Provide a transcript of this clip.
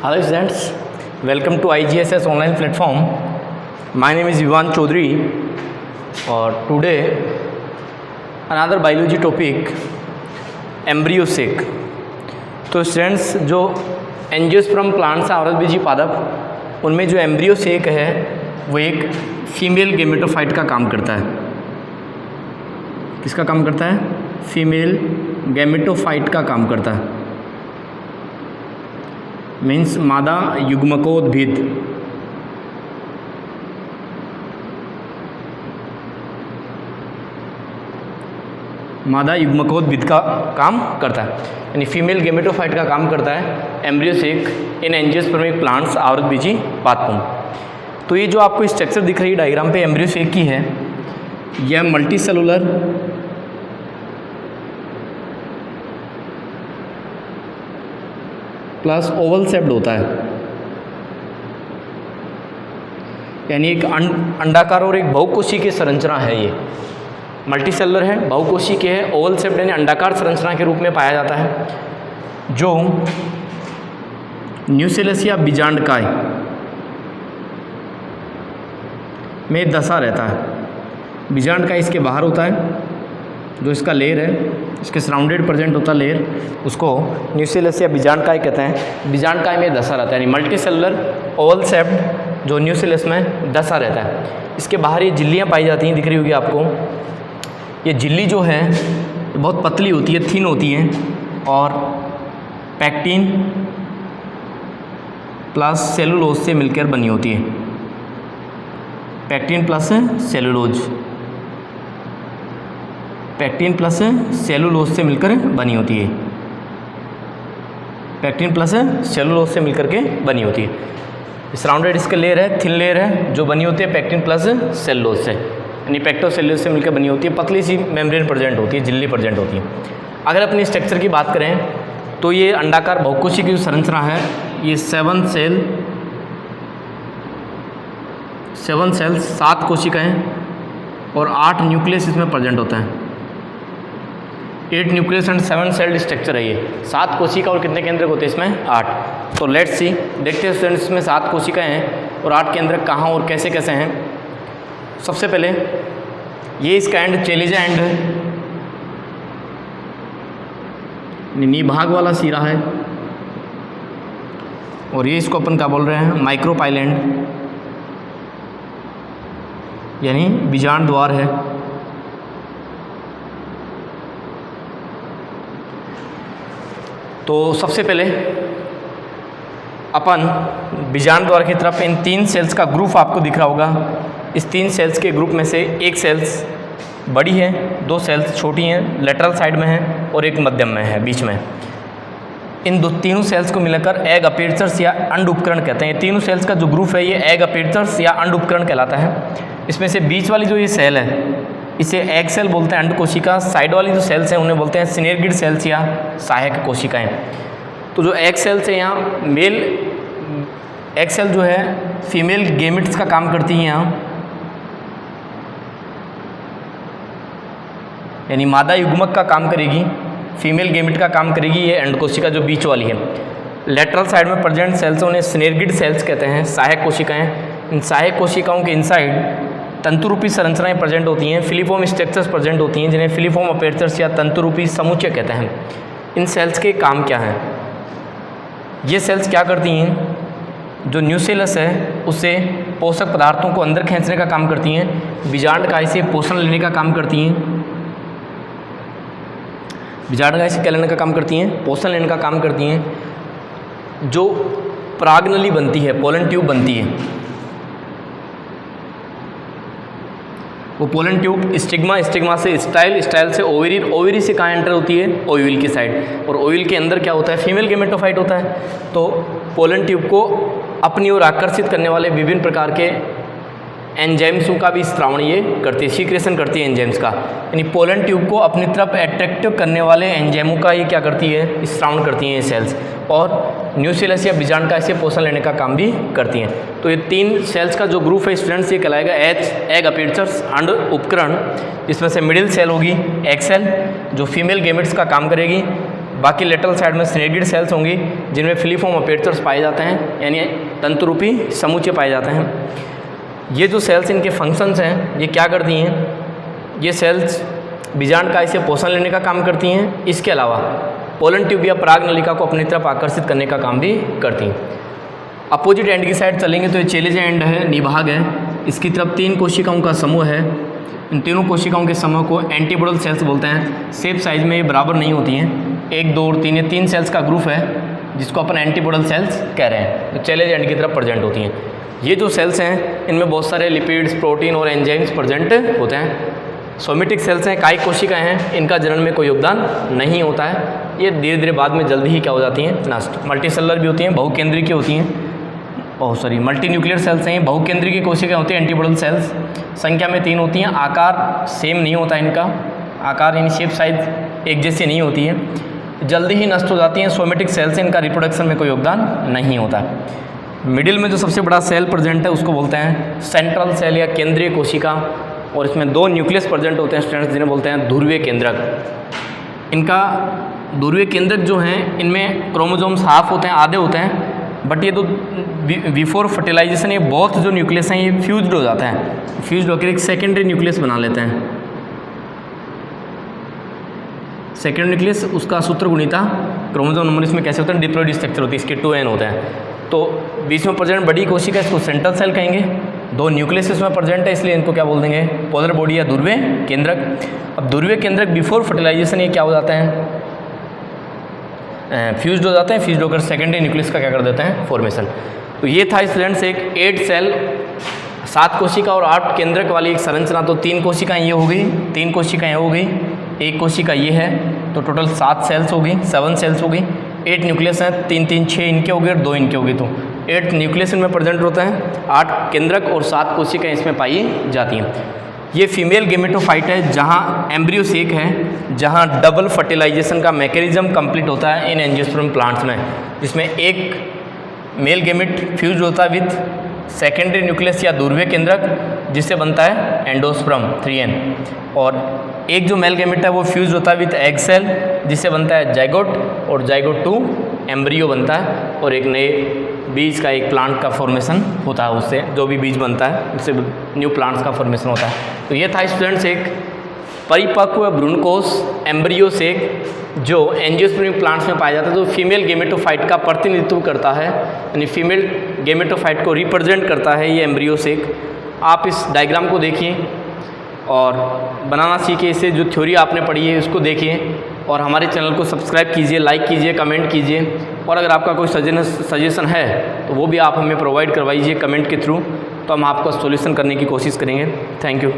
Hello students, welcome to IGSS online platform. My name is Vivan Chaudhary और today another biology topic embryo sac. तो students जो angiosperm plants हैं औरतबीजी पादप उनमें जो एम्ब्रियो सेक है वो एक फीमेल गेमेटोफाइट का काम करता है। किसका काम करता है? फीमेल गैमेटोफाइट का काम करता है। मीन्स मादा युग्मकोद्भिद। मादा युग्मकोद्भिद का काम करता है, यानी फीमेल गेमेटोफाइट का काम करता है एम्ब्रियो सेक इन एंजियोस्पर्मिक प्लांट्स आवृतबीजी पादपों। तो ये जो आपको स्ट्रक्चर दिख रही है डायग्राम पे एम्ब्रियो सेक की है, यह multi cellular plus Oval shaped होता है, यानी एक अंडाकार और एक बहुकोशी की संरचना है। ये मल्टी सेलुलर है, बहुकोशी के है, ओवल शेप्ड यानी अंडाकार संरचना के रूप में पाया जाता है, जो न्यूसेलस या बीजांडकाय में दशा रहता है। बीजांडकाय इसके बाहर होता है, जो इसका लेयर है इसके सराउंडेड प्रेजेंट होता है लेयर, उसको न्यूसेलस या बीजांडकाय कहते हैं। बीजांडकाय में दशा रहता है, यानी मल्टी सेलुलर ओवल शेप्ड जो न्यूसेलस में दशा रहता है। इसके बाहर ये झिल्लियाँ पाई जाती हैं, दिख रही होगी आपको। ये झिल्ली जो है बहुत पतली होती है, थिन होती है और पैक्टिन प्लस सेलुलोज से मिलकर बनी होती है। Pectin plus cellulose, pectin plus cellulose से मिलकर बनी होती है। पैक्टिन प्लस सेलुलोज से मिलकर के बनी होती है। सराउंडेड इसका लेयर है, थिन लेयर है, जो बनी होती है पैक्टिन प्लस सेलुलोज से, यानी पेक्टोसेलुलोज से मिलकर बनी होती है। पतली सी मेम्ब्रेन प्रेजेंट होती है, झिल्ली प्रेजेंट होती है। अगर अपनी स्ट्रक्चर की बात करें तो ये अंडाकार बहुकोशी की जो संरचना है, ये 7 सेल 7 कोशिकाएँ और 8 न्यूक्लियस इसमें प्रेजेंट होता है। 8 न्यूक्लियस एंड 7 सेल्ड स्ट्रक्चर है ये। 7 कोशिका और कितने केंद्रक होते हैं इसमें? 8। तो लेट्स सी, देखते हैं स्टूडेंट्स, इसमें 7 कोशिकाएँ हैं और 8 केंद्रक कहाँ और कैसे कैसे हैं। सबसे पहले ये इसका एंड चेलिजा एंड है, निभाग वाला सिरा है, और ये इसको अपन क्या बोल रहे हैं? माइक्रोपाइलेंड, यानी बीजांड द्वार है। तो सबसे पहले अपन बीजांड द्वार की तरफ इन 3 सेल्स का ग्रुप आपको दिख रहा होगा। इस 3 सेल्स के ग्रुप में से एक सेल्स बड़ी है, 2 सेल्स छोटी हैं, लेटरल साइड में है और एक मध्यम में है, बीच में। इन तीनों सेल्स को मिलाकर एग अपेर्चर्स या अंड उपकरण कहते हैं। ये तीनों सेल्स का जो ग्रुप है ये एग अपेर्चर्स या अंड उपकरण कहलाता है। इसमें से बीच वाली जो ये सेल है इसे एग सेल बोलते हैं, अंड कोशिका। साइड वाली जो सेल्स हैं उन्हें बोलते हैं सिनेर्गिड सेल्स या सहायक कोशिकाएं। तो जो एग सेल्स है यहाँ, मेल एग सेल जो है फीमेल गेमिट्स का काम करती हैं यहाँ, यानी मादा युग्मक का काम करेगी, फीमेल गेमिट का काम करेगी ये अंड कोशिका जो बीच वाली है। लेटरल साइड में प्रेजेंट सेल्स उन्हें सिनेर्गिड सेल्स कहते हैं, सहायक कोशिकाएं। इन सहायक कोशिकाओं के इनसाइड तंतुरूपी संरचनाएं प्रेजेंट होती हैं, फिलीफॉर्म स्ट्रक्चर्स प्रेजेंट होती हैं, जिन्हें फिलीफॉर्म अपेर्चर्स या तंतुरूपी समुच्चय कहते हैं। इन सेल्स के काम क्या हैं? ये सेल्स क्या करती हैं? जो न्यूसेलस है उससे पोषक पदार्थों को अंदर खींचने का काम करती हैं, बीजांडकाय से पोषण लेने का काम करती हैं। बीजांडकाय से क्या लेने का काम करती हैं? पोषण लेने का काम करती हैं। जो परागनली बनती है, पोलन ट्यूब बनती है, वो पोलन ट्यूब स्टिग्मा से स्टाइल से ओवरी से कहाँ एंटर होती है? ओव्यूल की साइड। और ओव्यूल के अंदर क्या होता है? फीमेल गेमेटोफाइट होता है। तो पोलन ट्यूब को अपनी ओर आकर्षित करने वाले विभिन्न प्रकार के एंजाइम्सों का भी स्त्रावण ये करती है, सीक्रेशन करती है एंजाइम्स का, यानी पोलन ट्यूब को अपनी तरफ अट्रैक्टिव करने वाले एंजाइमों का ये क्या करती है? स्त्रावण करती हैं ये सेल्स, और न्यूसेलस या बीजांडकाय से पोषण लेने का काम भी करती हैं। तो ये 3 सेल्स का जो ग्रुप है स्टूडेंट्स ये कहलाएगा एग अपेर्चर्स अंड उपकरण, जिसमें से मिडिल सेल होगी एग सेल, जो फीमेल गेमेट्स का काम करेगी। बाकी लेटरल साइड में सिनेडिड सेल्स होंगी जिनमें फिलीफॉर्म अपेर्चर्स पाए जाते हैं, यानी तंतुरूपी समुच्चय पाए जाते हैं। ये जो सेल्स इनके फंक्शंस हैं, ये क्या करती हैं, ये सेल्स बीजांडकाय से पोषण लेने का काम करती हैं। इसके अलावा पोलन ट्यूब या पराग नलिका को अपनी तरफ आकर्षित करने का काम भी करती हैं। अपोजिट एंड की साइड चलेंगे तो ये चेलेज एंड है, निभाग है। इसकी तरफ 3 कोशिकाओं का समूह है। इन तीनों कोशिकाओं के समूह को एंटीबोडल सेल्स बोलते हैं। शेप साइज में ये बराबर नहीं होती हैं, 1, 2 और 3, ये 3 सेल्स का ग्रुप है जिसको अपन एंटीबोडल सेल्स कह रहे हैं, तो चेलेज एंड की तरफ प्रेजेंट होती हैं। ये जो सेल्स हैं इनमें बहुत सारे लिपिड्स, प्रोटीन और एंजाइम्स प्रेजेंट होते हैं। सोमेटिक सेल्स हैं, कायिक कोशिकाएं हैं, इनका जनन में कोई योगदान नहीं होता है। ये धीरे धीरे बाद में जल्दी ही क्या हो जाती हैं, नष्ट। मल्टीसेलुलर भी होती हैं, बहुकेंद्रीय की होती हैं, मल्टी न्यूक्लियर सेल्स हैं, बहुकेंद्रीय की कोशिकाएं होती हैं एंटीबोडल सेल्स। संख्या में 3 होती हैं। आकार सेम नहीं होता इनका, आकार यानी शेप साइज एक जैसी नहीं होती है, जल्दी ही नष्ट हो जाती हैं। सोमेटिक सेल्स हैं, इनका रिप्रोडक्शन में कोई योगदान नहीं होता है। मिडिल में जो सबसे बड़ा सेल प्रेजेंट है उसको बोलते हैं सेंट्रल सेल या केंद्रीय कोशिका, और इसमें 2 न्यूक्लियस प्रेजेंट होते हैं स्टूडेंट्स, जिन्हें बोलते हैं ध्रुवीय केंद्रक। इनका ध्रुवीय केंद्रक जो हैं इनमें क्रोमोसोम्स हाफ होते हैं, आधे होते हैं, बट ये तो बिफोर फर्टिलाइजेशन ये बहुत जो न्यूक्लियस हैं ये फ्यूज्ड हो जाते हैं, फ्यूज्ड होकर एक सेकेंडरी न्यूक्लियस बना लेते हैं। सेकेंडरी न्यूक्लियस उसका सूत्र गुणिता क्रोमोसोम नंबर इसमें कैसे होता है, डिप्लॉइड स्ट्रक्चर होती है, इसके 2n होते हैं। तो बीच में प्रेजेंट बड़ी कोशिका इसको सेंट्रल सेल कहेंगे, 2 न्यूक्लियस इसमें प्रेजेंट है इसलिए इनको क्या बोल देंगे, पोलर बॉडी या ध्रुवीय केंद्रक। अब ध्रुवीय केंद्रक बिफोर फर्टिलाइजेशन ये क्या हो जाता है, फ्यूज्ड हो जाते हैं, फ्यूज्ड होकर सेकेंडरी न्यूक्लियस का क्या कर देते हैं, फॉर्मेशन। तो ये था स्टूडेंट्स एक 8 सेल 7 कोशिका और 8 केंद्रक वाली एक संरचना। तो 3 कोशिकाएं ये हो गई, 3 कोशिकाएं हो गई, 1 कोशिका ये है, तो टोटल 7 सेल्स हो गई, 7 सेल्स हो गई। 8 न्यूक्लियस हैं, 3, 3, 6 इनके हो गए और 2 इनके हो गए, तो 8 न्यूक्लियस इनमें प्रेजेंट होता है, 8 केंद्रक और 7 कोशिकाएं इसमें पाई जाती हैं। ये फीमेल गेमेटोफाइट है जहाँ एम्ब्रियो सेक है, जहाँ डबल फर्टिलाइजेशन का मैकेनिज्म कंप्लीट होता है इन एंजियोस्पर्म प्लांट्स में, जिसमें एक मेल गेमेट फ्यूज होता है विथ सेकेंडरी न्यूक्लियस या ध्रुवीय केंद्रक जिससे बनता है एंडोस्पर्म 3n, और एक जो मेल गेमेट है वो फ्यूज होता है विथ एग सेल जिससे बनता है जाइगोट, और जाइगोट टू एम्ब्रियो बनता है, और एक नए बीज का एक प्लांट का फॉर्मेशन होता है, उससे जो भी बीज बनता है उससे न्यू प्लांट्स का फॉर्मेशन होता है। तो ये था स्टूडेंट्स एक परिपक्व भ्रूणकोश एम्ब्रियो से जो एंजियोस्पर्मिक प्लांट्स में पाया जाता है, जो फीमेल गेमेटोफाइट का प्रतिनिधित्व करता है, यानी फीमेल गेमेटोफाइट को रिप्रेजेंट करता है ये एम्ब्रियो सेक। आप इस डायग्राम को देखिए और बनाना सीखिए, इससे जो थ्योरी आपने पढ़ी है उसको देखिए, और हमारे चैनल को सब्सक्राइब कीजिए, लाइक कीजिए, कमेंट कीजिए, और अगर आपका कोई सजेशन है तो वो भी आप हमें प्रोवाइड करवाइए कमेंट के थ्रू, तो हम आपका सॉल्यूशन करने की कोशिश करेंगे। Thank you.